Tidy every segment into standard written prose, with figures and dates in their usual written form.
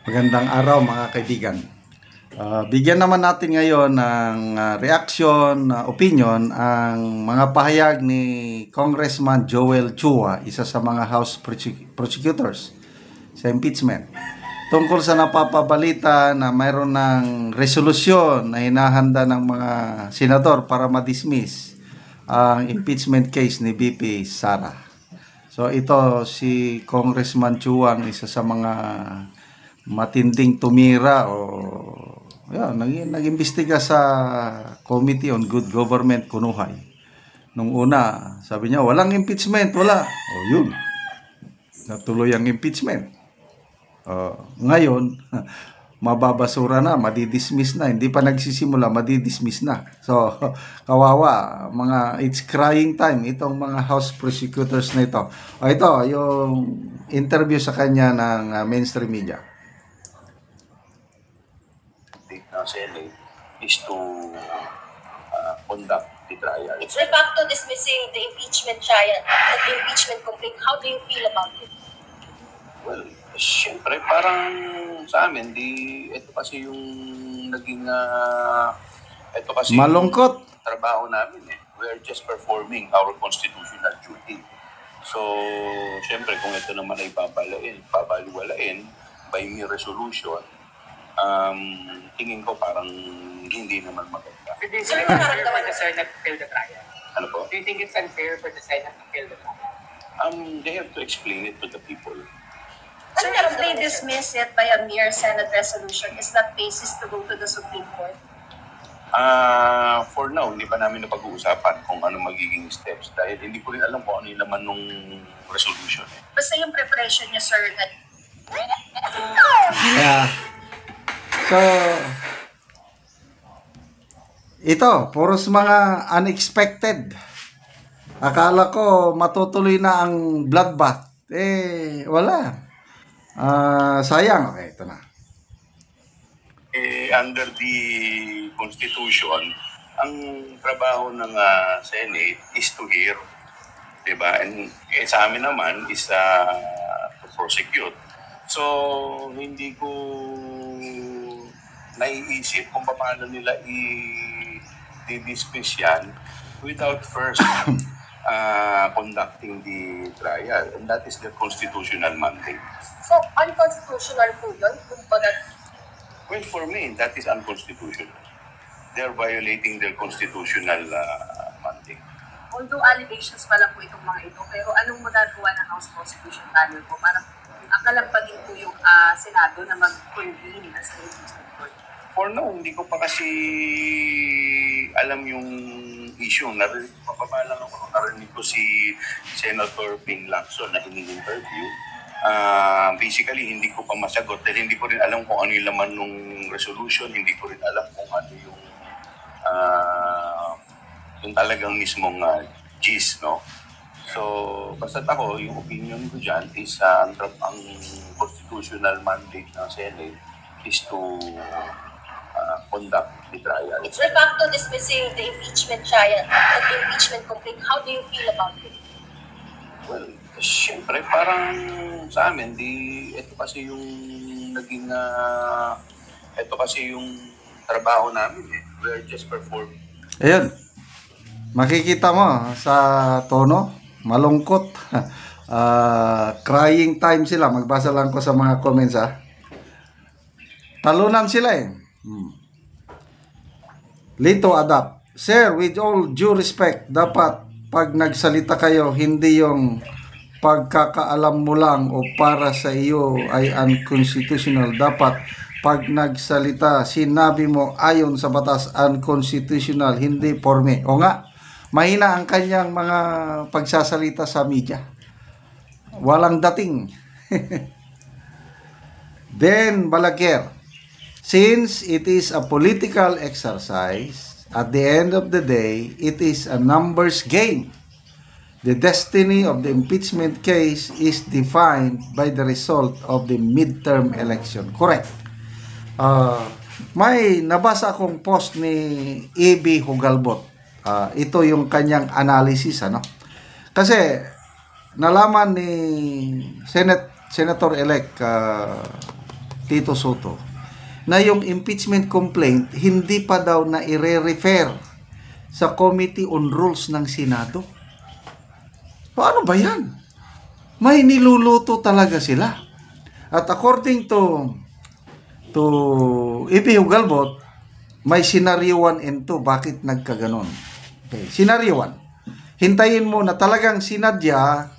Magandang araw mga kaibigan. Bigyan naman natin ngayon ng reaction, opinion ang mga pahayag ni Congressman Joel Chua, isa sa mga House prosecutors sa impeachment. Tungkol sa napapabalita na mayroon ng resolusyon na hinahanda ng mga senador para ma-dismiss ang impeachment case ni VP Sara. So ito si Congressman Chua, isa sa mga matinding tumira nag-imbestiga sa Committee on Good Government, Kunuhay. Nung una, sabi niya, walang impeachment, wala. Yun. Natuloy ang impeachment. Ngayon, mababasura na, madidismiss na. Hindi pa nagsisimula, madidismiss na. So, kawawa. It's crying time. Itong mga House prosecutors na ito. Ito, yung interview sa kanya ng mainstream media. Senate is to conduct the trial. It's de facto dismissing the impeachment trial, the impeachment complaint. How do you feel about it? Well, syempre parang sa amin, ito kasi yung naging, ito kasi malungkot yung trabaho namin eh. We are just performing our constitutional duty. So, syempre kung ito naman ay babaliwalain by mere resolution, tingin ko parang hindi naman maganda. Do you think it's unfair for the Senate to kill the trial? Ano po? Do you think it's unfair for the Senate to kill the trial? They have to explain it to the people. Sir, if they dismiss it by a mere Senate resolution, is that basis to go to the Supreme Court? For now, hindi pa namin napag-uusapan kung ano magiging steps dahil hindi ko rin alam kung ano yung laman ng resolution. Basta yung preparation niya, sir, So, ito, puros mga unexpected. Akala ko matutuloy na ang bloodbath. Wala. Sayang. Okay, ito na. Under the Constitution, ang trabaho ng Senate is to hear. Diba? And sa amin naman is to prosecute. So, hindi ko naiisip kung paano nila i-dismiss yan without first conducting the trial. And that is the constitutional mandate. So, unconstitutional po yun? Well, for me, that is unconstitutional. They're violating their constitutional mandate. Although allegations pa lang po itong mga ito, pero anong magagawa ng House Constitution Panel po? Parang akalam pa din po yung Senado na mag-convene as an impeachment court. For now, hindi ko pa kasi alam yung issue. Narinig ko si Senator Ping Lacson na in-interview. Basically, hindi ko pa masagot dahil hindi ko rin alam kung ano yung laman ng resolution, hindi ko rin alam kung ano yung talagang mismong gist, no? So, basta ako, yung opinion ko dyan is ang constitutional mandate ng Senate is to conduct the trial. It's de facto dismissing the impeachment trial, the impeachment complaint. How do you feel about it? Well, syempre parang sa amin, ito kasi yung naging, ito kasi yung trabaho namin eh. We're just performing. Ayun. Makikita mo sa tono, malungkot. Crying time sila. Magbasa lang ko sa mga comments Talunan sila eh. Lito adapt. Sir, with all due respect, dapat pag nagsalita kayo, hindi yung pagkakaalam mo lang o para sa iyo ay unconstitutional. Dapat pag nagsalita, sinabi mo ayon sa batas, unconstitutional, hindi porme. O nga, mahina ang kanyang mga pagsasalita sa media. Walang dating. Then, Balaguer, since it is a political exercise, at the end of the day, it is a numbers game. The destiny of the impeachment case is defined by the result of the midterm election. Correct. May nabasa akong post ni E.B. Hugalbot. Ito yung kanyang analysis, Kasi nalaman ni Senator-elect Tito Soto, na yung impeachment complaint hindi pa daw na i-refer sa Committee on Rules ng Senado. Paano ba yan? May niluluto talaga sila. At according to E.P. Hugalbot, may scenario 1 and 2. Bakit nagkaganon? Okay. Scenario 1. Hintayin mo na talagang sinadya,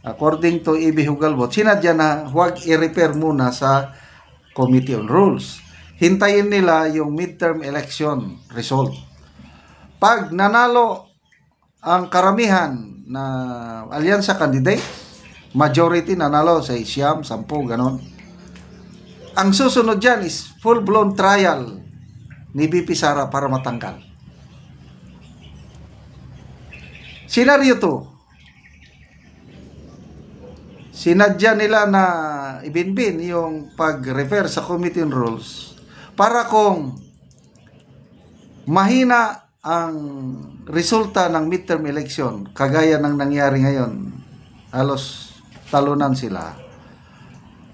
according to E.B. Hugalbot, sinadya na huwag i-refer muna sa Committee on Rules. Hintayin nila yung midterm election result. Pag nanalo ang karamihan na alyansa candidate, majority nanalo sa siyam, 10, ganon. Ang susunod dyan is full-blown trial ni VP Sara para matanggal. Scenario 2. Sinadya nila na ibinbin yung pag-refer sa Committee on Rules para kung mahina ang resulta ng midterm election, kagaya ng nangyari ngayon, halos talunan sila.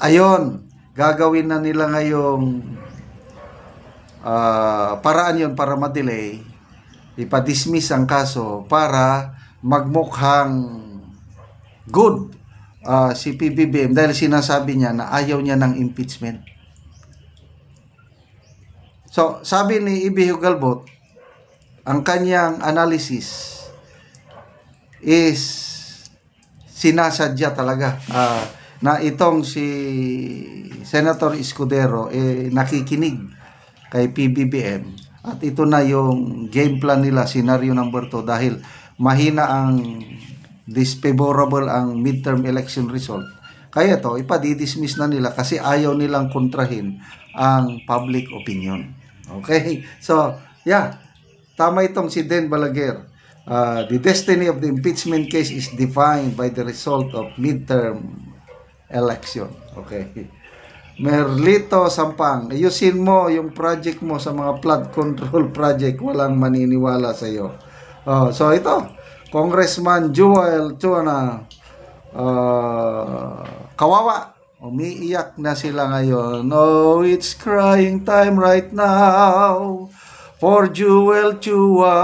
Ayon, gagawin na nila ngayong paraan yon para ma-delay, ipa-dismiss ang kaso para magmukhang good si PBBM dahil sinasabi niya na ayaw niya ng impeachment. So, sabi ni E.B. Hugalbot, ang kanyang analysis is sinasadya talaga na itong si Senator Escudero nakikinig kay PBBM at ito na yung game plan nila, scenario number 2, dahil mahina ang disfavorable ang midterm election result. Kaya ito, ipadidismiss na nila kasi ayaw nilang kontrahin ang public opinion. Okay? So, yeah. Tama itong si Den Balaguer. The destiny of the impeachment case is defined by the result of midterm election. Okay. Merlito Sampang, ayusin mo yung project mo sa mga flood control project. Walang maniniwala sa iyo. So ito, Congressman Joel Chua, kawawa. Umiiyak na sila ngayon. Oh, it's crying time right now for Joel Chua.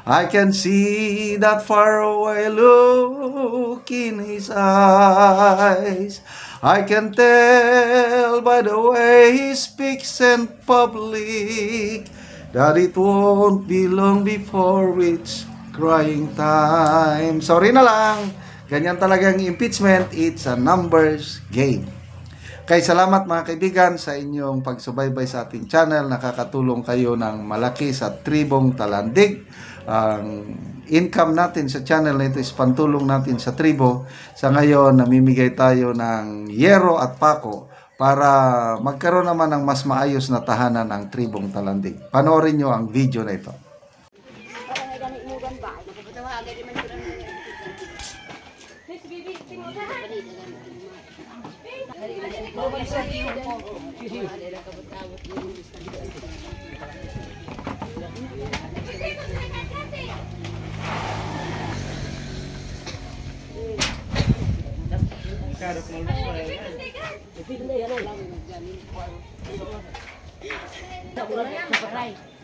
I can see that far away look in his eyes. I can tell by the way he speaks in public that it won't be long before it's crying time. Sorry na lang. Ganyan talaga ang impeachment. It's a numbers game. Kaya salamat mga kaibigan sa inyong pagsubaybay sa ating channel. Nakakatulong kayo ng malaki sa Tribong Talandig. Ang income natin sa channel na ito is pantulong natin sa tribo. Sa ngayon, namimigay tayo ng yero at pako para magkaroon naman ng mas maayos na tahanan ng Tribong Talandig. Panoorin nyo ang video na ito.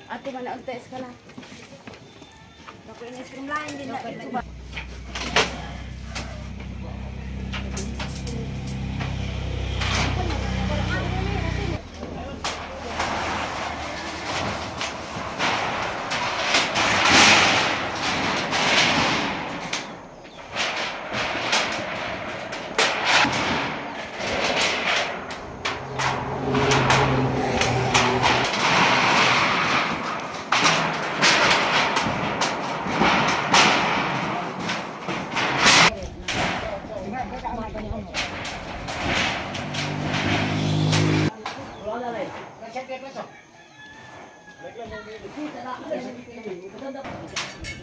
Ate mana untes ka na. Ako ini streamline din na.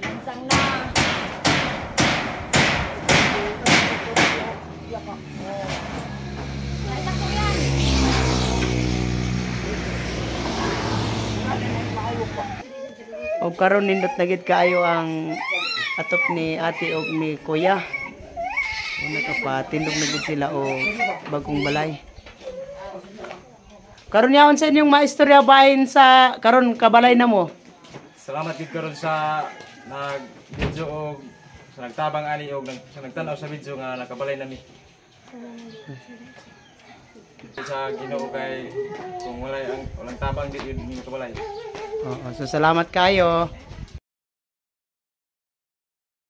Lansang na. O karon nindot na gid kaayo ang atop ni ate og ni kuya. O nakapatindog na gid sila o bagong balay. Karon yaon sa inyong maistorya bahin sa karon kabalay na mo. Salamat gid karon sa nag-video og sa nagtabang ani og sa nagtan-aw sa video nga nakabalay nami. Sa Ginoo kay kung walang tabang di yun kabalay. Oo, so salamat kayo.